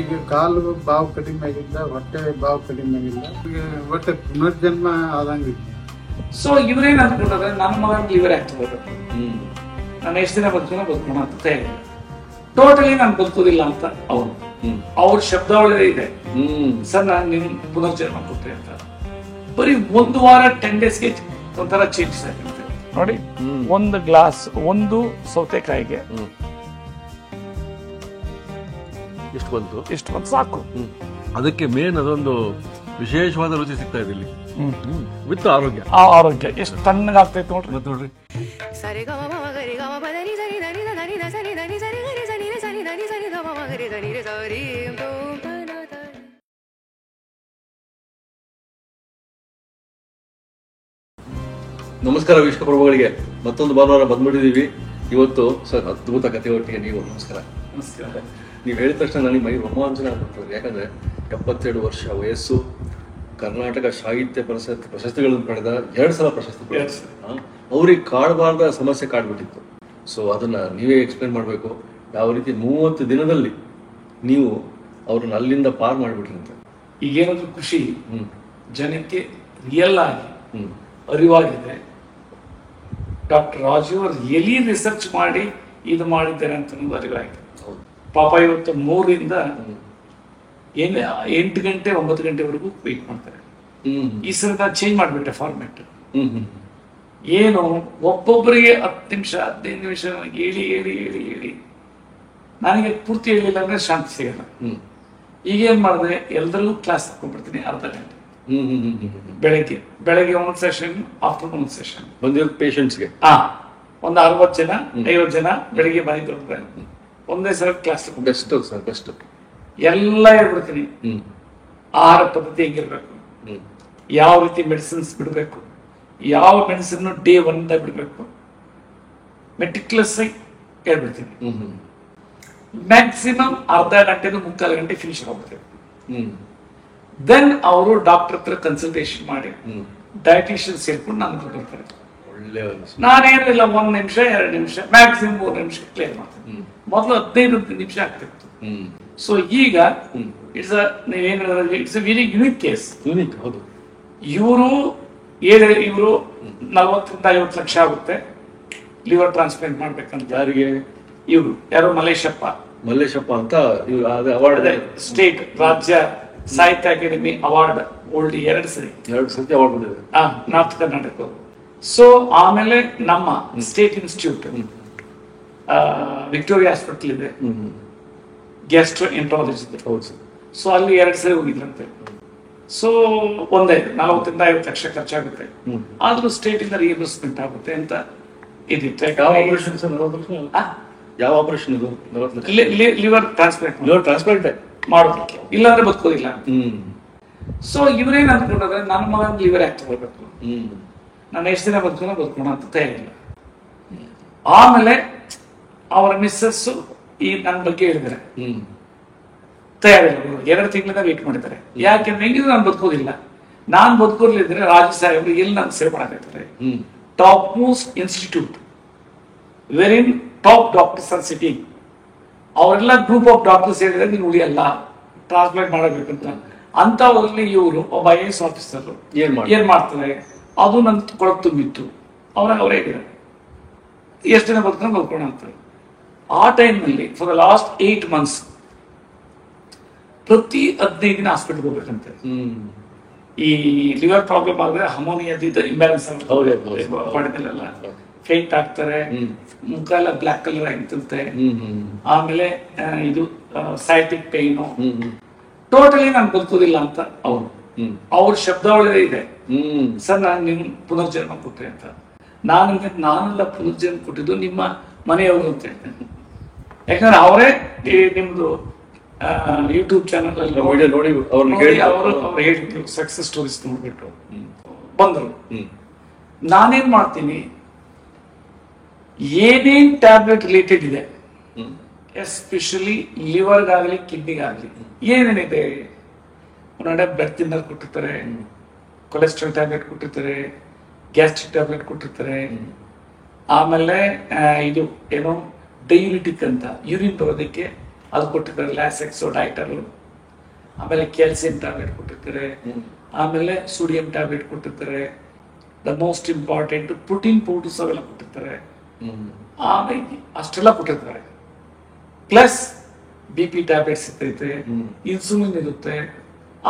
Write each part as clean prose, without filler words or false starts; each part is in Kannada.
ಈಗ ಕಾಲು ಬಾವು ಕಡಿಮೆ ಆಗಿಲ್ಲ, ಹೊಟ್ಟೆ ಬಾವು ಕಡಿಮೆ ಆಗಿಲ್ಲ, ಈಗ ಹೊಟ್ಟೆ ಪುನರ್ಜನ್ಮ ಆದಂಗಿಲ್ಲ. ಸೊ ಇವ್ರೇನ್ ಅನ್ಕೊಂಡ್ರೆ ನನ್ನ ಮಗನಿಗೆ ಲಿವರ್ ಆಗ್ತದೆ, ನಾನು ಎಷ್ಟು ದಿನ ಬದುಕೋಣ ಅಂತ ತಯಾರಿ. ಟೋಟಲಿ ನಾನು ಬದುಕೋದಿಲ್ಲ ಅಂತ ಅವ್ರ ಶಬ್ದಾವಳಿ ಇದೆ. ಸರ್ ನಾನು ನಿಮ್ ಪುನರ್ಜನ್ಮ ಕೊಟ್ಟೆ ಅಂತ. ಬರೀ 1 ವಾರ 10 ಡೇಸ್ಗೆ ಒಂಥರ ಚೇಂಜಸ್ ಆಗಿರುತ್ತೆ ನೋಡಿ. ಒಂದು ಗ್ಲಾಸ್ ಒಂದು ಸೌತೆಕಾಯಿಗೆ ಎಷ್ಟು ಬಂತು ಸಾಕು. ಅದಕ್ಕೆ ಮೇನ್ ಅದೊಂದು ವಿಶೇಷವಾದ ರುಚಿ ಸಿಗ್ತಾ ಇದೆ ಇಲ್ಲಿ ವಿತ್ ಆರೋಗ್ಯ. ಆ ಆರೋಗ್ಯ ಎಷ್ಟು ತಣ್ಣಗಾಗ್ತೈತೆ ನೋಡ್ರಿ. ಮತ್ತೆ ನೋಡ್ರಿ ನಮಸ್ಕಾರ ವಿಶ್ವಪ್ರಭುಗಳಿಗೆ ಮತ್ತೊಂದು ಭಾನುವಾರ ಬಂದ್ಬಿಟ್ಟಿದೀವಿ. ಇವತ್ತು ಸರ್ ಅದ್ಭುತ ಕಥೆ ಒಟ್ಟಿಗೆ ನೀವು ನಮಸ್ಕಾರ. ನೀವು ಹೇಳಿದ ತಕ್ಷಣ ನನಗೆ ಮೈ ರೋಮಾಂಚನ ಆಗ್ಬಿಡ್ತದೆ. ಯಾಕಂದ್ರೆ 77 ವರ್ಷ ವಯಸ್ಸು, ಕರ್ನಾಟಕ ಸಾಹಿತ್ಯ ಪ್ರಶಸ್ತಿಗಳನ್ನು ಪಡೆದ 2 ಸಲ ಪ್ರಶಸ್ತಿ ಅವ್ರಿಗೆ ಕಾಡಬಾರ್ದ ಸಮಸ್ಯೆ ಕಾಡ್ಬಿಟ್ಟಿತ್ತು. ಸೊ ಅದನ್ನ ನೀವೇ ಎಕ್ಸ್ಪ್ಲೇನ್ ಮಾಡಬೇಕು. ಯಾವ ರೀತಿ 30 ದಿನದಲ್ಲಿ ನೀವು ಅವ್ರನ್ನ ಅಲ್ಲಿಂದ ಪಾರ್ ಮಾಡಿಬಿಟ್ರಂತೆ. ಈಗೇನಾದ್ರು ಖುಷಿ ಜನಕ್ಕೆ ರಿಯಲ್ ಆಗಿ ಅರಿವಾಗಿದೆ. ಡಾಕ್ಟರ್ ರಾಜು ಅವರು ಎಲ್ಲಿ ರಿಸರ್ಚ್ ಮಾಡಿ ಇದು ಮಾಡಿದ್ದಾರೆ ಅಂತ ಅರಿವಾಗಿದೆ. ಪಾಪ ಇವತ್ತು 3ರಿಂದ 8 ಗಂಟೆ 9 ಗಂಟೆವರೆಗೂ ವೇಟ್ ಮಾಡ್ತಾರೆ. ಈ ಸಲ ನಾನು ಚೇಂಜ್ ಮಾಡಿಬಿಟ್ಟೆ ಫಾರ್ಮೆಟ್. ಏನು ಒಬ್ಬೊಬ್ಬರಿಗೆ 10 ನಿಮಿಷ 15 ನಿಮಿಷ ಹೇಳಿ ಹೇಳಿ ಹೇಳಿ ಹೇಳಿ ನನಗೆ ಪೂರ್ತಿ ಹೇಳಿಲ್ಲ ಅಂದ್ರೆ ಶಾಂತಿ ಸಿಗಲ್ಲ. ಈಗೇನ್ ಮಾಡಿದ್ರೆ ಎಲ್ಲರಿಗೂ ಕ್ಲಾಸ್ ತಗೊಂಡ್ಬಿಡ್ತೀನಿ ಅರ್ಧ ಗಂಟೆ. ಬೆಳಗ್ಗೆ ಒಂದು ಸೆಷನ್, ಆಫ್ಟರ್ನೂನ್ ಒಂದು ಸೆಷನ್. ಬಂದಿರೋ ಪೇಷಂಟ್ಸ್ಗೆ ಒಂದು 60 ಜನ 50 ಜನ ಬೆಳಿಗ್ಗೆ ಬಂದಿದ್ರೆ ಒಂದೇ ಸಲ ಕ್ಲಾಸ್ ಬೆಸ್ಟ್ ಸರ್, ಬೆಸ್ಟ್ ಎಲ್ಲ ಹೇಳ್ಬಿಡ್ತೀನಿ. ಆಹಾರ ಪದ್ಧತಿ ಹೆಂಗಿರ್ಬೇಕು, ಯಾವ ರೀತಿ ಮೆಡಿಸಿನ್ಸ್ ಬಿಡಬೇಕು, ಯಾವ ಮೆಡಿಸಿನ್ ಡೇ 1 ಬಿಡಬೇಕು, ಮೆಟಿಕ್ಯುಲಸ್ ಆಗಿ ಹೇಳ್ಬಿಡ್ತೀನಿ. ಮ್ಯಾಕ್ಸಿಮಮ್ ಅರ್ಧ ಗಂಟೆದು 3/4 ಗಂಟೆ ಫಿನಿಶ್ ಆಗ್ಬಿಡ್ತೇವೆ. ದೆನ್ ಅವರು ಡಾಕ್ಟರ್ ಹತ್ರ ಕನ್ಸಲ್ಟೇಷನ್ ಮಾಡಿ ಡಯಟಿಷಿಯನ್ ಸೇರ್ಕೊಂಡು ನಮ್ಗೆ ಬರ್ತಾರೆ. ನಾನೇನಿಲ್ಲ 1 ನಿಮಿಷ 2 ನಿಮಿಷ ಮ್ಯಾಕ್ಸಿಮಮ್ 3 ನಿಮಿಷ ಕ್ಲಿಯರ್ ಮಾಡ್ತೀನಿ. ಮೊದಲು 15 ನಿಮಿಷ ಆಗ್ತಿತ್ತು. ಸೊ ಈಗ it's it's a very unique case. Unique ಹೌದು. ಇವರು 40ರಿಂದ 50 ಲಕ್ಷ ಆಗುತ್ತೆ ಲಿವರ್ ಟ್ರಾನ್ಸ್ಪ್ಲಾಂಟ್ ಮಾಡ್ಬೇಕಂತ. ಯಾರಿಗೆ? ಇವರು ಯಾರು ಮಲ್ಲೇಶಪ್ಪ ಅಂತ ಅವಾರ್ಡ್ ಸ್ಟೇಟ್ ರಾಜ್ಯ ಸಾಹಿತ್ಯ ಅಕಾಡೆಮಿ ಅವಾರ್ಡ್ ಓಲ್ಡ್ 2 ಸರಿ ಅವಾರ್ಡ್ ಬಂದಿದೆ ನಾರ್ತ್ ಕರ್ನಾಟಕ. ಸೊ ಆಮೇಲೆ ನಮ್ಮ ಸ್ಟೇಟ್ ಇನ್ಸ್ಟಿಟ್ಯೂಟ್ ವಿಕ್ಟೋರಿಯಾ ಹಾಸ್ಪಿಟಲ್ ಇದೆ, ಗ್ಯಾಸ್ಟ್ರೋ ಎಂಟ್ರಾಲಜಿ. ಸೊ ಅಲ್ಲಿ 2 ಸರಿ ಹೋಗಿದ್ರಂತೆ. ಸೊ ಒಂದೇ 40ರಿಂದ 50 ಲಕ್ಷ ಖರ್ಚಾಗುತ್ತೆ. ಆದ್ರೂ ಸ್ಟೇಟ್ ಇಂದ ರಿಯಂಬರ್ಸ್ಮೆಂಟ್ ಆಗುತ್ತೆ ಅಂತ ಇದಿತ್ತು. ಯಾವ ಆಪರೇಷನ್ ಇದು? ಲಿವರ್ ಟ್ರಾನ್ಸ್ಪ್ಲಾಂಟ್ ಮಾಡೋದಕ್ಕೆ, ಇಲ್ಲಾಂದ್ರೆ ಬದುಕೋದಿಲ್ಲ. ಸೊ ಇವ್ರೇನ್ ಅನ್ಕೊಂಡ್ರೆ ನನ್ನ ಮಗನಿಗೆ ಲಿವರ್ ಆಗ್ತದೆ, ನಾನು ಎಷ್ಟು ದಿನ ಬದುಕೋಣ ಅಂತ ತಯಾರಿಲ್ಲ. ಆಮೇಲೆ ಅವರ ಮಿಸ್ಸಸ್ ಈ ನನ್ನ ಬಗ್ಗೆ ಹೇಳಿದ್ದಾರೆ, ತಯಾರಿಲ್ಲ. 2 ತಿಂಗಳಿಂದ ವೇಟ್ ಮಾಡಿದ್ದಾರೆ. ಯಾಕೆಂದ್ರೆ ಹೆಂಗಿದ್ರು ನಾನು ಬದುಕೋದಿಲ್ಲ. ನಾನ್ ಬದುಕೋರ್ಲಿದ್ರೆ ರಾಜು ಸಾಹೇಬ್ರು ಎಲ್ಲಿ ನಾನು ಸೇವೆ ಮಾಡಾಕತ್ತಾರೆ. ಟಾಪ್ ಮೋಸ್ಟ್ ಇನ್ಸ್ಟಿಟ್ಯೂಟ್ ವೆರಿನ್ ಟಾಪ್ ಡಾಕ್ಟರ್ಸ್ ಆರ್ ಸಿಟಿಂಗ್. ಅವರೆಲ್ಲ ಗ್ರೂಪ್ ಆಫ್ ಡಾಕ್ಟರ್ಸ್ ಹೇಳಿದ್ರೆ ನೀನು ಉಳಿಯಲ್ಲ, ಟ್ರಾನ್ಸ್ಪ್ಲಾಂಟ್ ಮಾಡಬೇಕಂತ. ಅಂತವರಲ್ಲಿ ಇವರು ಒಬ್ಬ IAS ಆಫೀಸರ್ ಏನ್ ಮಾಡ್ತಾರೆ, ಅದು ನನ್ ಕೊಳಕ್ ತುಂಬಿತ್ತು. ಅವರೇ ಹೇಳಿದ್ದಾರೆ ಎಷ್ಟು ದಿನ ಬದುಕೋಣ ಅಂತ. ಆ ಟೈಮ್ನಲ್ಲಿ ಫಾರ್ ದ ಲಾಸ್ಟ್ 8 months ಪ್ರತಿ 15 ದಿನ ಹಾಸ್ಪಿಟಲ್ ಹೋಗ್ಬೇಕಂತೆ. ಈ ಲಿವರ್ ಪ್ರಾಬ್ಲಮ್ ಆದ್ರೆ ಅಮೋನಿಯಾದ ಇಂಬ್ಯಾಲೆನ್ಸ್ ಬಾಡಿನಲ್ಲೆಲ್ಲ ಫೇಂಟ್ ಆಗ್ತಾರೆ, ಮುಖ ಎಲ್ಲ ಬ್ಲಾಕ್ ಕಲರ್ ಆಗಿರುತ್ತೆ. ಆಮೇಲೆ ಇದು ಸೈಟಿಕ್ ಪೇನು. ಟೋಟಲಿ ನಾನು ಬದುಕೋದಿಲ್ಲ ಅಂತ ಅವ್ರ ಶಬ್ದಾವಳಿ ಇದೆ. ಸರ್ ನಾನು ನಿಮ್ ಪುನರ್ಜನ್ಮ ಕೊಟ್ಟೆ ಅಂತ. ನಾನೆಲ್ಲ ಪುನರ್ಜನ್ಮ ಕೊಟ್ಟಿದ್ದು ನಿಮ್ಮ ಮನೆಯವರು ಅಂತ ಹೇಳ್ತೇನೆ. ಯಾಕಂದ್ರೆ ಅವರೇ ನಿಮ್ದು ಯೂಟ್ಯೂಬ್ ಚಾನಲ್ ಅಲ್ಲಿ ನೋಡಿ ಅವ್ರು ಹೇಳಿದ್ರು ಸಕ್ಸಸ್ ಸ್ಟೋರೀಸ್ ನೋಡ್ಬಿಟ್ಟು ಬಂದ್ರು. ನಾನೇನ್ ಮಾಡ್ತೀನಿ, ಏನೇನ್ ಟ್ಯಾಬ್ಲೆಟ್ ರಿಲೇಟೆಡ್ ಇದೆ, ಎಸ್ಪೆಷಲಿ ಲಿವರ್ಗಾಗಲಿ ಕಿಡ್ನಿಗಾಗಲಿ ಏನೇನಿದೆ, ಒಂದೆಡೆ ಬ್ಲಡ್ ತಿನ್ನರ್ ಕೊಟ್ಟಿರ್ತಾರೆ, ಕೊಲೆಸ್ಟ್ರಾಲ್ ಟ್ಯಾಬ್ಲೆಟ್ ಕೊಟ್ಟಿರ್ತಾರೆ, ಗ್ಯಾಸ್ಟ್ರಿಕ್ ಟ್ಯಾಬ್ಲೆಟ್ ಕೊಟ್ಟಿರ್ತಾರೆ. ಆಮೇಲೆ ಇದು ಏನೋ ಡೈಯೂರಿಟಿಕ್ ಅಂತ ಯೂರಿನ್ ಬರೋದಕ್ಕೆ ಅದು ಕೊಟ್ಟಿರ್ತಾರೆ, ಲ್ಯಾಸೆಕ್ಸೋ ಡೈಟರು, ಆಮೇಲೆ ಕ್ಯಾಲ್ಸಿಯಂ ಟ್ಯಾಬ್ಲೆಟ್ ಕೊಟ್ಟಿರ್ತಾರೆ, ಆಮೇಲೆ ಸೋಡಿಯಂ ಟ್ಯಾಬ್ಲೆಟ್ ಕೊಟ್ಟಿರ್ತಾರೆ, the most important protein powders ಅವೆಲ್ಲ ಕೊಟ್ಟಿರ್ತಾರೆ, ಆಮೇಲೆ ಅಷ್ಟೆಲ್ಲ ಕೊಟ್ಟಿರ್ತಾರೆ. ಪ್ಲಸ್ BP ಟ್ಯಾಬ್ಲೆಟ್ಸ್ ಇರ್ತೈತೆ, ಇನ್ಸುಲಿನ್ ಇರುತ್ತೆ,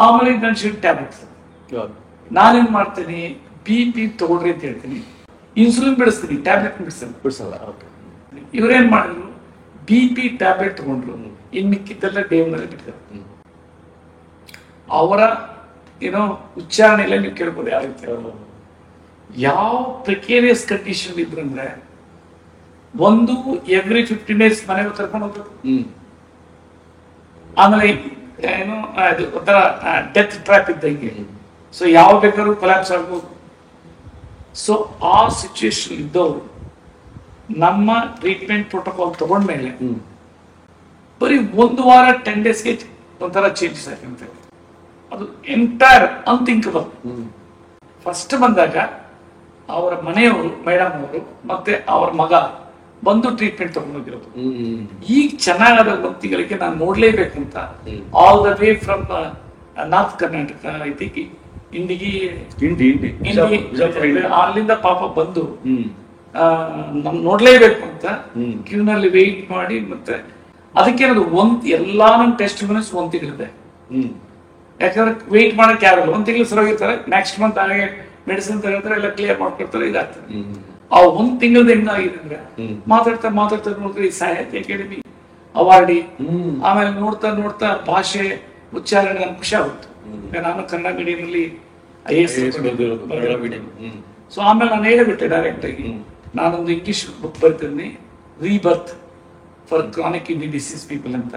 ಆಮೇಲೆ ಇನ್ಶೂರೆನ್ಸ್ ಟ್ಯಾಬ್ಲೆಟ್ಸ್. ನಾನೇನ್ ಮಾಡ್ತೀನಿ, BP ತಗೊಳ್ರಿ ಅಂತ ಹೇಳ್ತೀನಿ, ಇನ್ಸುಲಿನ್ ಬಿಡಿಸ್ತೀನಿ, ಟ್ಯಾಬ್ಲೆಟ್ ಬಿಡಿಸಲ್ಲ. ಇವ್ರೇನ್ ಮಾಡಿದ್ರು, BP ಟ್ಯಾಬ್ಲೆಟ್ ತಗೊಂಡ್ರು, ಇನ್ ಮಿಕ್ಕಿದ್ದೆಲ್ಲ ಡೇವ್ನಲ್ಲಿ ಬಿಟ್ಟಿದ್ದಾರೆ. ಅವರ ಉಚ್ಚಾರಣೆ ಎಲ್ಲ ನೀವು ಕೇಳ್ಬೋದು ಯಾವ ರೀತಿ. ಯಾವ ಪ್ರಿಕೇರಿಯಸ್ ಕಂಡೀಷನ್ ಇದ್ರಂದ್ರೆ, ಒಂದು ಎವ್ರಿ 15 days ಮನೆಗೆ ಕರ್ಕೊಂಡು ಹೋಗ್ಬೇಕು. ಆಮೇಲೆ ಅದು ಒಂಥರ ಡೆತ್ ಟ್ರ್ಯಾಪ್ ಇದ್ದಂಗೆ. ಸೊ ಯಾವ ಬೇಕಾದ್ರೂ ಕೊಲ್ಯಾಪ್ಸ್ ಆಗ್ಬೋದು. ಸೊ ಆ ಸಿಚುವೇಶನ್ ಇದ್ದವರು ನಮ್ಮ ಟ್ರೀಟ್ಮೆಂಟ್ ಪ್ರೋಟೋಕಾಲ್ ತಗೊಂಡ್ಮೇಲೆ ಬರೀ 1 ವಾರ 10 daysಗೆ ಒಂಥರ ಚೇಂಜಸ್ ಆಗಿರುತ್ತೆ. ಅದು ಎಂಟೈರ್ ಅನ್ಥಿಂಕಬಲ್. ಫಸ್ಟ್ ಬಂದಾಗ ಅವರ ಮನೆಯವರು, ಮೇಡಮ್ ಅವರು ಮತ್ತೆ ಅವರ ಮಗ ಬಂದು ಟ್ರೀಟ್ಮೆಂಟ್ ತಗೊಂಡೋಗಿರೋದು. ಈಗ ಚೆನ್ನಾಗಾದ ವ್ಯಕ್ತಿಗಳಿಗೆ ನಾನು ನೋಡ್ಲೇಬೇಕು ಅಂತ all the way from north Karnataka, I think ಇಂಡಿಗಿ, ಅಲ್ಲಿಂದ ಪಾಪ ಬಂದು ನಮ್ ನೋಡ್ಲೇಬೇಕು ಅಂತ ಕ್ಯೂನಲ್ಲಿ ವೆಯ್ಟ್ ಮಾಡಿ, ಮತ್ತೆ ಅದಕ್ಕೆ ಎಲ್ಲಾ ನಮ್ ಟೆಸ್ಟ್ ಮಿನಿಟ್ಸ್ 1 ತಿಂಗಳಿದೆ. ಯಾಕಂದ್ರೆ ವೆಯ್ಟ್ ಮಾಡಕ್ ಯಾರಲ್ಲ, 1 ತಿಂಗಳು ಸರಿಯಾಗಿರ್ತಾರೆ, ನೆಕ್ಸ್ಟ್ ಮಂತ್ ಹಾಗೆ ಮೆಡಿಸಿನ್ ತಗೊಳ್ತಾರೆ, ಎಲ್ಲ ಕ್ಲಿಯರ್ ಮಾಡ್ಕೊಡ್ತಾರೆ, ಇದಾಗ್ತದೆ. ಆ 1 ತಿಂಗಳದ ಹೆಂಗಾಗಿದೆ ಅಂದ್ರೆ ಮಾತಾಡ್ತಾ ನೋಡಿದ್ರೆ ಸಾಹಿತ್ಯ ಅಕಾಡೆಮಿ ಅವಾರ್ಡಿ, ಆಮೇಲೆ ನೋಡ್ತಾ ಭಾಷೆ ಉಚ್ಚಾರಣೆ ನನ್ಗೆ ಖುಷಿ ಆಗುತ್ತೆ. ನಾನು ಕನ್ನಡ ಮೀಡಿಯಂ ಅಲ್ಲಿ IAS. ಸೊ ಆಮೇಲೆ ನಾನು ಹೇಳಿಬಿಟ್ಟೆ ಡೈರೆಕ್ಟ್ ಆಗಿ, ನಾನೊಂದು ಇಂಗ್ಲಿಷ್ ಬುಕ್ ಬರ್ತೀನಿ, rebirth for chronic kidney disease people ಅಂತ.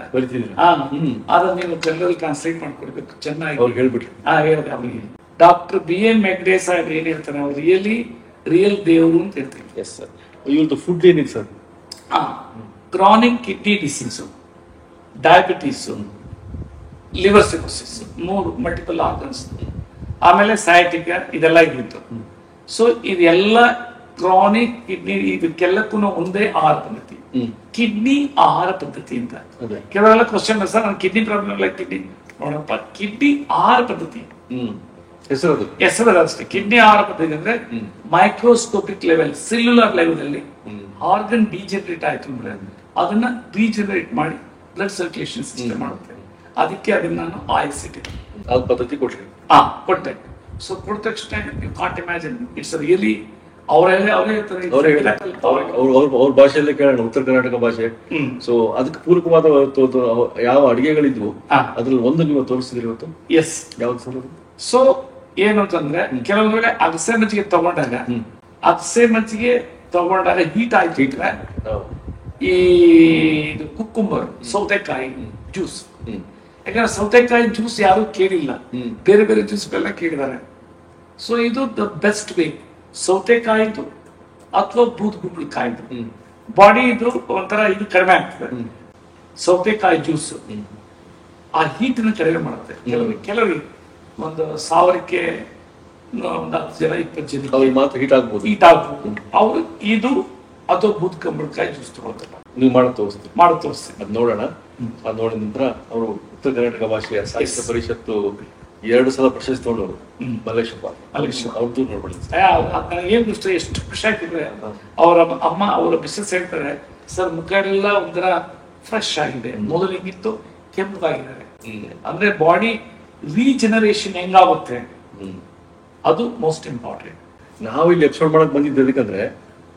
ಅದನ್ನ ನೀವು ಕನ್ನಡದಲ್ಲಿ ಟ್ರಾನ್ಸ್ಲೇಟ್ ಮಾಡ್ಕೊಡ್ಬೇಕು ಚೆನ್ನಾಗಿ ಹೇಳ್ಬಿಟ್ರಿ. ಹೇಳಿದೆ ಅವರಿಗೆ. ಡಾಕ್ಟರ್ BN ಹೆಗ್ಡೆ ಸಾಹೇಬ್ರು ಏನ್ ಹೇಳ್ತಾರೆ, ಅವ್ರು ರಿಯಲ್ ದೇವರು ಅಂತ ಹೇಳ್ತೀವಿ. Yes sir. ಇವ್ರದ್ದು ಫುಡ್ ಏನಿದೆ sir? Chronic kidney disease, diabetes, liver cirrhosis, 3 multiple organs, ಆಮೇಲೆ ಸಯಾಟಿಕ, ಇದೆಲ್ಲ ಇದ್ದಿತ್ತು. ಸೊ ಇದೆಲ್ಲ ಕ್ರಾನಿಕ್ ಕಿಡ್ನಿ, ಇದಕ್ಕೆಲ್ಲಕ್ಕೂ ಒಂದೇ ಆಹಾರ ಪದ್ಧತಿ, ಕಿಡ್ನಿ ಆಹಾರ ಪದ್ಧತಿ ಅಂತ. ಕೆಲವೆಲ್ಲ ಕ್ವಶನ್ ಸರ್, ನನ್ನ ಕಿಡ್ನಿ ಪ್ರಾಬ್ಲಮ್ ಇಲ್ಲ, ಕಿಡ್ನಿ ನೋಡಪ್ಪ, ಕಿಡ್ನಿ ಆಹಾರ ಪದ್ಧತಿ ಹೆಸರು ಅಷ್ಟೇ. ಕಿಡ್ನಿ ಆಹಾರ ಪದ್ಧತಿ ಅಂದ್ರೆ ಮೈಕ್ರೋಸ್ಕೋಪಿಕ್ ಲೆವೆಲ್, ಸೆಲ್ಯುಲರ್ ಲೆವೆಲ್ ಅಲ್ಲಿ ಆರ್ಗನ್ ಡಿಜನರೇಟ್ ಆಯ್ತು ಅಂದ್ರೆ ಅದನ್ನ ರೀಜನರೇಟ್ ಮಾಡಿ ಬ್ಲಡ್ ಸರ್ಕ್ಯುಲೇಷನ್ ಸಿಸ್ಟಮ್ ಮಾಡುತ್ತೆ. ಅದಕ್ಕೆ ಅದನ್ನ ನಾನು ಆಯಿಸಿಟ್ಟೆ, ಪದ್ಧತಿ ಕೊಟ್ಟೆ. ಸೊ ಕೊಟ್ಟ ತಕ್ಷಣ you can't imagine, it's really ಅವ್ರ ಭಾಷೆಯಲ್ಲೇ ಕೇಳೋಣ, ಉತ್ತರ ಕರ್ನಾಟಕ ಭಾಷೆ. ಸೊ ಅದಕ್ಕೆ ಪೂರಕವಾದ ಯಾವ ಅಡಿಗೆಗಳಿದ್ವು ಅದ್ರಲ್ಲಿ ಒಂದು ನೀವು ತೋರಿಸ್ತಿದ್ರಿ ಇವತ್ತು. ಎಸ್, ಯಾವ್ದು ಸರ್? ಸೊ ಏನು ಅಂತಂದ್ರೆ, ಕೆಲವೊಂದ್ರೆ ಅಗಸೆ ಮಜ್ಜಿಗೆ ತಗೊಂಡಾಗ ಹೀಟ್ ಆಯ್ತು ಇಟ್ರೆ ಈ ಕುಕ್ಕುಂಬರ್, ಸೌತೆಕಾಯಿ ಜ್ಯೂಸ್. ಯಾಕಂದ್ರೆ ಸೌತೆಕಾಯಿ ಜ್ಯೂಸ್ ಯಾರು ಕೇಳಿಲ್ಲ, ಬೇರೆ ಬೇರೆ ಜ್ಯೂಸ್ಗಳೆಲ್ಲ ಕೇಳಿದ್ದಾರೆ. ಸೊ ಇದು ದ ಬೆಸ್ಟ್ ವೇ. ಸೌತೆಕಾಯಿದು ಅಥವಾ ಬೂದ್ಗುಂಬಳಕಾಯಿದು ಬಾಡಿ ಇದು ಒಂಥರ ಇದು ಕಡಿಮೆ ಆಗ್ತದೆ. ಸೌತೆಕಾಯಿ ಜ್ಯೂಸ್ ಆ ಹೀಟನ್ನು ಕಡಿಮೆ ಮಾಡುತ್ತೆ. ಕೆಲವರಿಗೆ ಒಂದು 1000ಕ್ಕೆ 10 ಜನ 20 ಜನ ಹೀಟ್ ಆಗ್ಬೋದು. ಅವ್ರು ಇದು ಅಥವಾ ಬೂದ್ಗುಂಬಳಕಾಯಿ ಜ್ಯೂಸ್ ತಗೊಳ್ತಾರೆ. ನೀವು ಮಾಡೋದು ತೋರಿಸ್ತೀನಿ. ಅದ್ ನೋಡೋಣ. ಅದ್ ನೋಡಿದ ನಂತರ ಅವರು ಉತ್ತರ ಕರ್ನಾಟಕ ಭಾಷೆಯ ಸಾಹಿತ್ಯ ಪರಿಷತ್ತು 2 ಸಲ ಪ್ರಶಸ್ತಿ ತಗೊಂಡವರು ಮಲ್ಲೇಶಪ್ಪ, ಅವ್ರದ್ದು ನೋಡ್ಬಿಡಿ. ಏನ್ ಇಷ್ಟ, ಎಷ್ಟು ಖುಷಿ ಆಗ್ತಿದ್ರೆ. ಅವರ ಅಮ್ಮ, ಅವರ ಬಿಸಿನೆಸ್ ಹೇಳ್ತಾರೆ, ಸರ್ ಮುಖ ಎಲ್ಲ ಒಂಥರ ಫ್ರೆಶ್ ಆಗಿದೆ, ಮೊದಲಿಗಿತ್ತು ಕೆಂಪಾಗಿದ್ದಾರೆ. ಅಂದ್ರೆ ಬಾಡಿ ರೀಜನರೇಷನ್ ಹೆಂಗಾಗುತ್ತೆ, ಅದು ಮೋಸ್ಟ್ ಇಂಪಾರ್ಟೆಂಟ್. ನಾವು ಇಲ್ಲಿ ಎಪಿಸೋಡ್ ಮಾಡಕ್ ಬಂದಿದ್ದು ಅದಕ್ಕಂದ್ರೆ,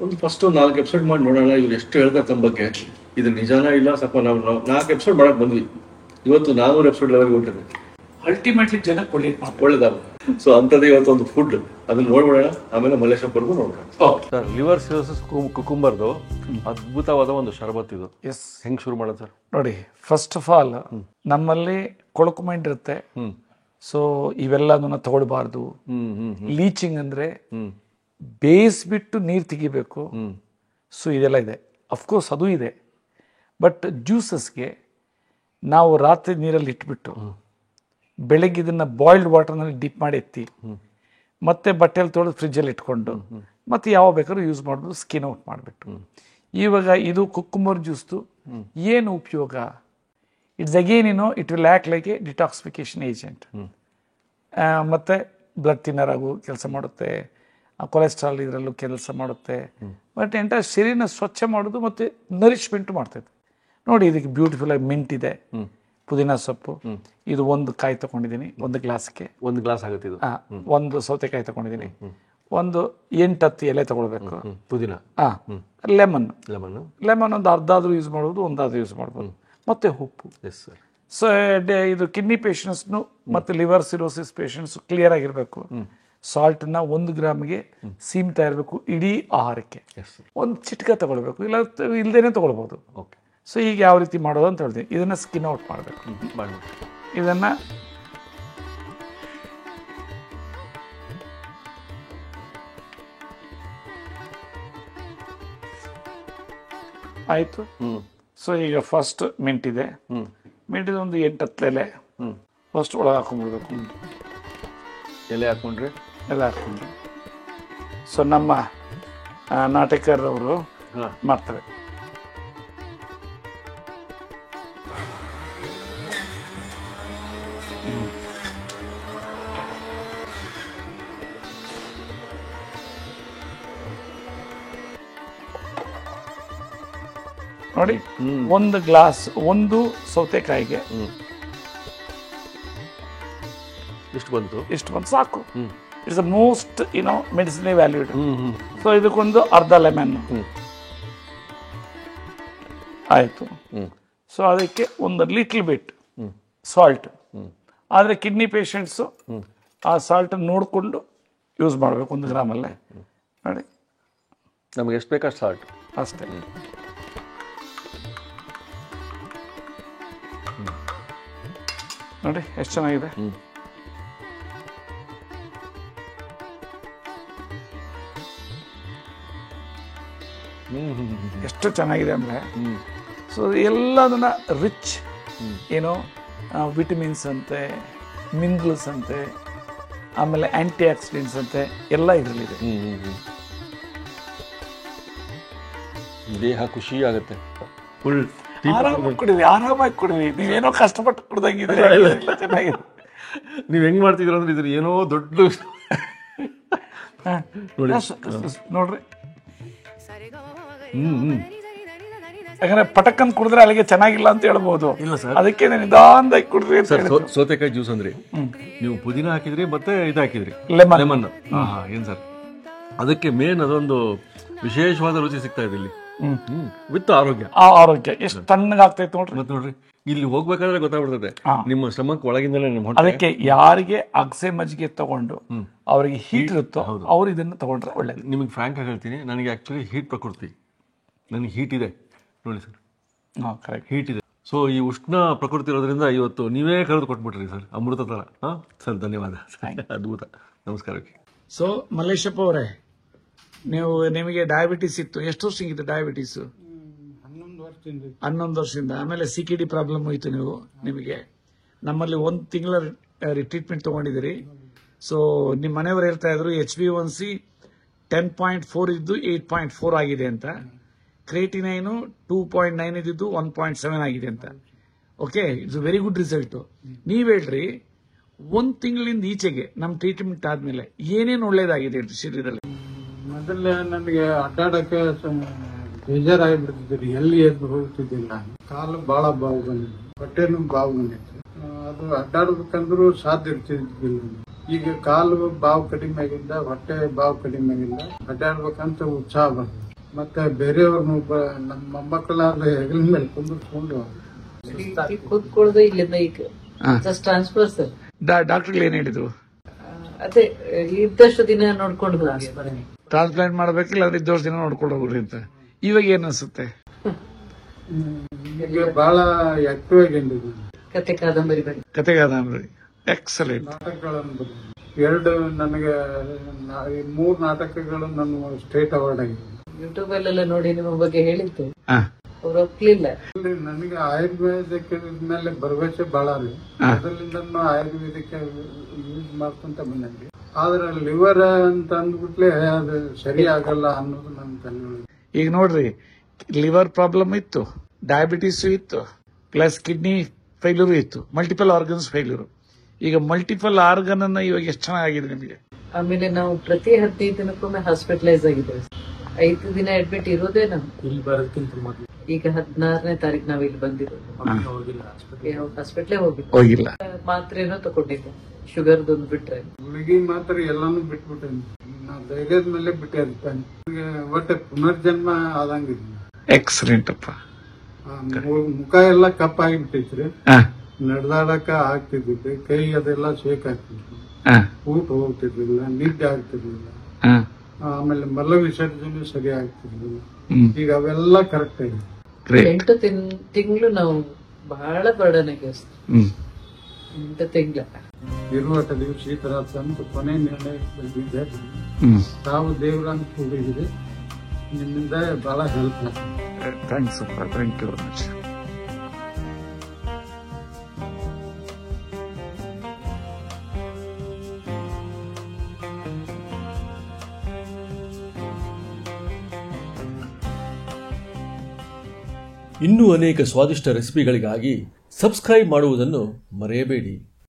ಒಂದು ಫಸ್ಟ್ 4 ಎಪಿಸೋಡ್ ಮಾಡಿ ನೋಡೋಣ ಇವ್ರು ಎಷ್ಟು ಹೇಳ್ತಾರೆ ತಮ್ಮ ಬಗ್ಗೆ, ಇದು ನಿಜಾನ ಇಲ್ಲ. ಸ್ವಲ್ಪ ನಾವು 4 ಎಪಿಸೋಡ್ ಮಾಡಕ್ ಬಂದ್ವಿ, ಇವತ್ತು 400 ಎಪಿಸೋಡ್ ಲೆವೆಲ್ಗೆ ಹೊಂಟಿದೆ. ಅಲ್ಟಿಮೇಟ್ಲಿ ಜನಕ್ಕೆ ಒಳ್ಳೇದಾಗುತ್ತೆ. ಸೊ ಅಂತದೇ ಇವತ್ತು ಒಂದು ಫುಡ್ ಅದನ್ನ ನೋಡ್ಬಿಡೋಣ, ಆಮೇಲೆ ಮಲ್ಲೇಶ್ವರ್ಗೂ ನೋಡೋಣ. ಸರ್, ಲಿವರ್ ಸಿರೋಸಿಸ್ ಕುಕುಂಬರ್ದು ಅದ್ಭುತವಾದ ಒಂದು ಶರಬತ್ ಇದು. ಎಸ್, ಹೆಂಗ್ ಶುರು ಮಾಡೋದು ಸರ್? ನೋಡಿ, ಫಸ್ಟ್ ಆಫ್ ಆಲ್ ನಮ್ಮಲ್ಲಿ ಕೊಳಕು ಮೈಂಡ್ ಇರುತ್ತೆ. ಸೊ ಇವೆಲ್ಲದನ್ನ ತಗೊಳ್ಬಾರ್ದು. ಲೀಚಿಂಗ್ ಅಂದ್ರೆ ಬೇಯಿಸ್ಬಿಟ್ಟು ನೀರು ತೆಗಿಬೇಕು. ಸೊ ಇದೆಲ್ಲ ಇದೆ, ಅಫ್ಕೋರ್ಸ್ ಅದು ಇದೆ. ಬಟ್ ಜ್ಯೂಸಸ್ಗೆ ನಾವು ರಾತ್ರಿ ನೀರಲ್ಲಿ ಇಟ್ಬಿಟ್ಟು ಬೆಳಗ್ಗೆ ಇದನ್ನ ಬಾಯ್ಲ್ಡ್ ವಾಟರ್ನಲ್ಲಿ ಡಿಪ್ ಮಾಡಿ ಎತ್ತಿ ಮತ್ತೆ ಬಟ್ಟೆಯಲ್ಲಿ ತೊಳೆದು ಫ್ರಿಜ್ಜಲ್ಲಿ ಇಟ್ಕೊಂಡು ಮತ್ತೆ ಯಾವ ಬೇಕಾದ್ರೂ ಯೂಸ್ ಮಾಡ್ಬೋದು, ಸ್ಕಿನ್ ಔಟ್ ಮಾಡಿಬಿಟ್ಟು. ಇವಾಗ ಇದು ಕುಕ್ಕುಂಬರ್ ಜ್ಯೂಸ್ದು ಏನು ಉಪಯೋಗ, it's again it will act like A detoxification agent. ಮತ್ತು ಬ್ಲಡ್ ಥಿನ್ನರ್ ಆಗು ಕೆಲಸ ಮಾಡುತ್ತೆ, ಕೊಲೆಸ್ಟ್ರಾಲ್ ಇದರಲ್ಲೂ ಕೆಲಸ ಮಾಡುತ್ತೆ, ಬಟ್ ಎಂಟೈರ್ ಶರೀರನ ಸ್ವಚ್ಛ ಮಾಡೋದು ಮತ್ತು ನರಿಶ್ಮೆಂಟ್ ಮಾಡ್ತೈತೆ. ನೋಡಿ ಇದಕ್ಕೆ ಬ್ಯೂಟಿಫುಲ್ ಆಗಿ ಮಿಂಟ್ ಇದೆ, ಪುದೀನ ಸೊಪ್ಪು, ಇದು ಒಂದು ಕಾಯಿ ತಗೊಂಡಿದ್ದೀನಿ, ಒಂದು ಗ್ಲಾಸ್ಗೆ ಒಂದು ಗ್ಲಾಸ್ ಆಗುತ್ತೆ ಇದು. ಒಂದು ಸೌತೆಕಾಯಿ ತಗೊಂಡಿದ್ದೀನಿ, ಒಂದು 8-10 ಎಲೆ ತಗೊಳ್ಬೇಕು, ಪುದೀನ, ಲೆಮನ್ ಲೆಮನ್ ಒಂದು ಅರ್ಧ ಆದ್ರೂ ಯೂಸ್ ಮಾಡ್ಬೋದು, ಒಂದಾದ್ರೂ ಯೂಸ್ ಮಾಡ್ಬೋದು, ಮತ್ತೆ ಉಪ್ಪು. Yes sir. ಸೊ ಇದು ಕಿಡ್ನಿ ಪೇಷಂಟ್ಸ್ನು ಮತ್ತು ಲಿವರ್ ಸಿರೋಸಿಸ್ ಪೇಷಂಟ್ಸ್ ಕ್ಲಿಯರ್ ಆಗಿರಬೇಕು. ಸಾಲ್ಟ್ನ 1 ಗ್ರಾಮ್ಗೆ ಸೀಮಿತ ಇರಬೇಕು ಇಡೀ ಆಹಾರಕ್ಕೆ. ಒಂದು ಚಿಟ್ಕ ತಗೊಳ್ಬೇಕು, ಇಲ್ಲ ಇಲ್ದೇನೆ ತಗೊಳ್ಬೋದು. ಓಕೆ. ಸೊ ಈಗ ಯಾವ ರೀತಿ ಮಾಡೋದು ಅಂತ ಹೇಳ್ತೀನಿ. ಇದನ್ನ ಸ್ಕಿನ್ ಔಟ್ ಮಾಡಬೇಕು. ಇದನ್ನ ಆಯ್ತು. ಸೊ ಈಗ ಫಸ್ಟ್ ಮಿಂಟ್ ಇದೆ, ಮಿಂಟಿದ ಒಂದು 8-10 ಎಲೆ ಫಸ್ಟ್ ಒಳಗೆ ಹಾಕೊಂಡ್ಬಿಡ್ಬೇಕು. ಎಲೆ ಹಾಕೊಂಡ್ರೆ ಎಲ್ಲ ಹಾಕೊಂಡ್ರೆ ಸೊ ನಮ್ಮ ನಾಟಕರ್ ಅವರು ಮಾಡ್ತಾರೆ. ನೋಡಿ, ಒಂದು ಗ್ಲಾಸ್, ಒಂದು ಸೌತೆಕಾಯಿಗೆ ಇಷ್ಟು ಬಂತು ಸಾಕು. It's most medicinal valued. So ಇದಕ್ಕೊಂದು ಅರ್ಧ ಲೆಮನ್ ಆಯ್ತು. ಸೊ ಅದಕ್ಕೆ ಒಂದು ಲಿಟ್ಲ್ ಬಿಟ್ ಸಾಲ್ಟ್. ಆದರೆ ಕಿಡ್ನಿ ಪೇಷಂಟ್ಸು ಆ ಸಾಲ್ಟ್ ನೋಡಿಕೊಂಡು ಯೂಸ್ ಮಾಡಬೇಕು, 1 ಗ್ರಾಮಲ್ಲೇ. ನೋಡಿ ನಮಗೆ ಎಷ್ಟು ಬೇಕಷ್ಟು ಸಾಲ್ಟ್ ಅಷ್ಟೇ. ನೋಡಿ ಎಷ್ಟು ಚೆನ್ನಾಗಿದೆ. ಎಷ್ಟು ಚೆನ್ನಾಗಿದೆ ಅಂದರೆ, ಸೊ ಎಲ್ಲದನ್ನ ರಿಚ್ ವಿಟಮಿನ್ಸ್ ಅಂತೆ, ಮಿನರಲ್ಸ್ ಅಂತೆ, ಆಮೇಲೆ ಆಂಟಿ ಆಕ್ಸಿಡೆಂಟ್ಸ್ ಅಂತೆ ಎಲ್ಲ ಇದರಲ್ಲಿದೆ. ದೇಹ ಖುಷಿ ಆಗುತ್ತೆ. ಫುಲ್ ಆರಾಮಾಗಿ ಕುಡಿವಿ. ನೀವೇನೋ ಕಷ್ಟಪಟ್ಟು ಕುಡ್ದಂಗಿದೆ, ಚೆನ್ನಾಗಿದೆ. ನೀವ್ ಹೆಂಗ್ ಮಾಡ್ತಿದ್ರ ಅಂದ್ರೆ ಇದ್ರ ಏನೋ ದೊಡ್ಡ ನೋಡ್ರಿ. ಯಾಕಂದ್ರೆ ಪಟಕ್ಕನ್ ಕುಡಿದ್ರೆ ಅಲ್ಲಿಗೆ ಚೆನ್ನಾಗಿಲ್ಲ ಅಂತ ಹೇಳ್ಬೋದು. ಇಲ್ಲ ಸರ್, ಅದಕ್ಕೆ ನಿಧಾನದಾಗಿ ಕುಡ್ರಿ ಅಂತ ಹೇಳಿದ್ರು. ಸೌತೆಕಾಯಿ ಜ್ಯೂಸ್ ಅಂದ್ರಿ ನೀವು, ಪುದೀನ ಹಾಕಿದ್ರಿ ಮತ್ತೆ ಇದು ಹಾಕಿದ್ರಿ ಲೆಮನ್. ಏನ್ ಸರ್, ಅದಕ್ಕೆ ಮೇನ್ ಅದೊಂದು ವಿಶೇಷವಾದ ರುಚಿ ಸಿಗ್ತಾ ಇದೆ ಇಲ್ಲಿ, ವಿತ್ ಆರೋಗ್ಯ ಎಷ್ಟು ತಣ್ಣಗಾಗ್ತೈತೆ ನೋಡ್ರಿ. ಮತ್ತೆ ನೋಡ್ರಿ, ಇಲ್ಲಿ ಹೋಗ್ಬೇಕಾದ್ರೆ ಗೊತ್ತಾಗ್ಬಿಡ್ತದೆ ನಿಮ್ಮ ಶ್ರಮಕ್ಕೆ ಒಳಗಿಂದಲೇ. ಅದಕ್ಕೆ ಯಾರಿಗೆ ಅಗಸೆ ಮಜ್ಜಿಗೆ ತಗೊಂಡು ಅವರಿಗೆ ಹೀಟ್ ಇರುತ್ತೋ ಅವ್ರು ಇದನ್ನ ತಗೊಂಡ್ರೆ ಒಳ್ಳೇದು. ನಿಮಗೆ ಫ್ರಾಂಕ್ ಆಗಿ ಹೇಳ್ತೀನಿ, ನನಗೆ ಆಕ್ಚುಲಿ ಹೀಟ್ ಪ್ರಕೃತಿ, ನನಗೆ ಹೀಟ್ ಇದೆ ನೋಡಿ ಸರ್. ಕರೆಕ್ಟ್, ಹೀಟ್ ಇದೆ. ಸೊ ಈ ಉಷ್ಣ ಪ್ರಕೃತಿ ಇರೋದ್ರಿಂದ ಇವತ್ತು ನೀವೇ ಕರೆದು ಕೊಟ್ಬಿಟ್ರಿ ಸರ್, ಅಮೃತ ತರ. ಸರ್ ಧನ್ಯವಾದ, ಅದ್ಭುತ, ನಮಸ್ಕಾರ. ಸೊ ಮಲ್ಲೇಶಪ್ಪ ಅವರೇ, ನಿಮಗೆ ಡಯಾಬಿಟಿಸ್ ಇತ್ತು, ಎಷ್ಟು ವರ್ಷಕ್ಕಿತ್ತು ಡಯಾಬಿಟಿಸ್? 11 ವರ್ಷದಿಂದ. ಆಮೇಲೆ CKD ಪ್ರಾಬ್ಲಮ್ ಹೋಯ್ತು ನಿಮಗೆ. ನಮ್ಮಲ್ಲಿ 1 ತಿಂಗಳ ಟ್ರೀಟ್ಮೆಂಟ್ ತಗೊಂಡಿದ್ದೀರಿ. ಸೊ ನಿಮ್ಮ ಮನೆಯವರು ಹೇಳ್ತಾ ಇದ್ರು HbA1c 10.4 ಇದ್ದು 8.4 ಆಗಿದೆ ಅಂತ, ಕ್ರಿಯೇಟಿನೈನು 2.9 ಇದ್ದಿದ್ದು 1.7 ಆಗಿದೆ ಅಂತ. Okay, it's very good result. ನೀವ್ ಹೇಳ್ರಿ 1 ತಿಂಗಳಿಂದ ಈಚೆಗೆ ನಮ್ಮ ಟ್ರೀಟ್ಮೆಂಟ್ ಆದ್ಮೇಲೆ ಏನೇನು ಒಳ್ಳೇದಾಗಿದೆ ಶರೀರದಲ್ಲಿ? ಮೊದಲೇ ನನಗೆ ಅಡ್ಡಾಡಕ್ಕೆ ಬೇಜಾರಾಗಿಬಿಡ್ತಿದ್ರಿ, ಎಲ್ಲಿ ಎದ್ದು ಹೋಗ್ತಿದ್ದಿಲ್ಲ. ಕಾಲು ಬಹಳ ಬಾವು ಬಂದಿದೆ, ಹೊಟ್ಟೆನೂ ಬಾವು ಬಂದಿತ್ತು. ಅದು ಅಡ್ಡಾಡ್ಬೇಕಂದ್ರೂ ಸಾಧ್ಯ ಇರ್ತಿದ್ದಿಲ್ಲ. ಈಗ ಕಾಲು ಬಾವು ಕಡಿಮೆ ಆಗಿಲ್ಲ, ಹೊಟ್ಟೆ ಬಾವು ಕಡಿಮೆ ಆಗಿಲ್ಲ, ಅಡ್ಡಾಡ್ಬೇಕಂತ ಉತ್ಸಾಹ ಬಂದಿದೆ. ಮತ್ತೆ ಬೇರೆಯವ್ರನ್ನ ನಮ್ಮ ಮೊಮ್ಮಕ್ಕಳಾದ ಹೆಗಲ ಮೇಲೆ ಕುಂದಿರ್ಸ್ಕೊಂಡು ಕೂತ್ಕೊಳ್ಳೋದು ಇಲ್ಲಿಂದ ಈಗ ಜಸ್ಟ್ ಟ್ರಾನ್ಸ್ಫರ್ ಸರ್. ಡಾಕ್ಟರ್ ಏನ್ ಹೇಳಿದ್ರು? ಅದೇ ಇದ್ದಷ್ಟು ದಿನ ನೋಡ್ಕೊಂಡು ಟ್ರಾನ್ಸ್ಪ್ಲಾಂಟ್ ಮಾಡ್ಬೇಕಿಲ್ಲ ಅಂದ್ರೆ ಇದ್ದಷ್ಟು ದಿನ ನೋಡ್ಕೊಂಡು ಹೋಗ್ರಿ ಅಂತ. ಇವಾಗ ಏನ್ ಅನ್ಸುತ್ತೆ? ಈಗ ಬಹಳ ಆಕ್ಟಿವ್ ಆಗಿದ್ದೀನಿ. ಕತೆ ಕಾದಂಬರಿ ಎಕ್ಸಲೆಂಟ್. ನಾಟಕಗಳನ್ನು ಬರೀ 2 ನನಗೆ 3 ನಾಟಕಗಳು ನನ್ನ ಸ್ಟೇಟ್ ಅವಾರ್ಡ್ ಆಗಿದೆ. ಯೂಟ್ಯೂಬ್ ಅಲ್ಲೆಲ್ಲ ನೋಡಿ ನಿಮ್ಮ ಬಗ್ಗೆ ಹೇಳಿತ್ತು, ಅವ್ರು ಒಪ್ಲಿಲ್ಲ. ನನಗೆ ಆಯುರ್ವೇದಕ್ಕೆ ಮೇಲೆ ಭರವಸೆ ಬಹಳ ರೀ. ಅದರಿಂದ ಆಯುರ್ವೇದಕ್ಕೆ ಯೂಸ್ ಮಾಡ್ಕೊಂತ ಬಂದಂಗೆ. ಆದ್ರೆ ಲಿವರ್ ಅಂತ ಅಂದ್ಬಿಟ್ಲೆ ಅದು ಸರಿ ಆಗಲ್ಲ ಅನ್ನೋದು ನನ್ನ ತಲೆ. ಈಗ ನೋಡ್ರಿ, ಲಿವರ್ ಪ್ರಾಬ್ಲಮ್ ಇತ್ತು, ಡಯಾಬಿಟಿಸ್ ಇತ್ತು, ಪ್ಲಸ್ ಕಿಡ್ನಿ ಫೈಲ್ಯೂರು ಇತ್ತು, ಮಲ್ಟಿಪಲ್ ಆರ್ಗನ್ಸ್ ಫೈಲ್ಯೂರು. ಈಗ ಮಲ್ಟಿಪಲ್ ಆರ್ಗನ್ ಅನ್ನ ಇವಾಗ ಎಷ್ಟು ಚೆನ್ನಾಗಿದೆ ನಿಮಗೆ. ಆಮೇಲೆ ನಾವು ಪ್ರತಿ 15 ದಿನಕ್ಕೊಮ್ಮೆ ಹಾಸ್ಪಿಟಲೈಸ್ ಆಗಿದ್ದೇವೆ. 5 ದಿನ ಅಡ್ಮಿಟ್ ಇರೋದೇ ನಾವು ಇಲ್ಲಿ ಬರೋದಕ್ಕಿಂತ ಮೊದಲು. ಈಗ 16ನೇ ತಾರೀಕು ನಾವ್ ಇಲ್ಲಿ ಬಂದಿರೋದು. ಹಾಸ್ಪಿಟ್ಲೇ ಹೋಗಿಲ್ಲ. ಮಾತ್ರೇನೋ ತಗೊಂಡಿದ್ದೆ, ಶುಗರ್ದೊಂದು ಬಿಟ್ರೆ. ಗುಳಿಗೆ ಮಾತ್ರ ಎಲ್ಲಾನು ಬಿಟ್ಬಿಟ್ಟೇನಿ. ನಾ ಧೈರ್ಯದ ಮೇಲೆ ಬಿಟ್ಟಿರ್ತಾನೆ. ಒಟ್ಟು ಪುನರ್ಜನ್ಮ ಆದಂಗಿಲ್ಲ. ಎಕ್ಸಲೆಂಟ್ ಅಪ್ಪ. ಮುಖ ಎಲ್ಲ ಕಪ್ಪಾಗಿಬಿಟ್ಟೈತ್ರಿ. ನಡೆದಾಡಕ ಆಗ್ತಿದ್ದಿದ್ದೆ, ಕೈ ಅದೆಲ್ಲ ಶೇಕ್ ಆಗ್ತಿದ್ವಿ, ಊಟ ಹೋಗ್ತಿರ್ಲಿಲ್ಲ, ನಿದ್ದೆ ಆಗ್ತಿರ್ಲಿಲ್ಲ, ಆಮೇಲೆ ಮಲ ವಿಸರ್ಜನೆ ಸರಿ ಆಗ್ತಿರ್ಲಿಲ್ಲ. ಈಗ ಅವೆಲ್ಲ ಕರೆಕ್ಟ್ ಆಗಿದೆ. 8 ತಿಂಗಳು ನಾವು ಬಹಳ ಬರ್ಡನ್ ಆಗಿ 8 ತಿಂಗಳ ಇರುವಟ ದಿವಸ ಈ ತರ ತಂದು ಕೊನೆ ನಿರ್ಣಯ ಬಂದಿದ್ದೆ. ತಾವು ದೇವರನ್ನು ಕೂಡಿದ್ರಿ, ನಿಮ್ಮಿಂದ ಬಹಳ ಹೆಲ್ಪ್ ಆಗ್ತದೆ. ಥ್ಯಾಂಕ್ಸ್ ಅಪ್ಪ, ಥ್ಯಾಂಕ್ ಯು ವೆರಿ ಮಚ್. ಇನ್ನೂ ಅನೇಕ ಸ್ವಾದಿಷ್ಟ ರೆಸಿಪಿಗಳಿಗಾಗಿ ಸಬ್ಸ್ಕ್ರೈಬ್ ಮಾಡುವುದನ್ನು ಮರೆಯಬೇಡಿ.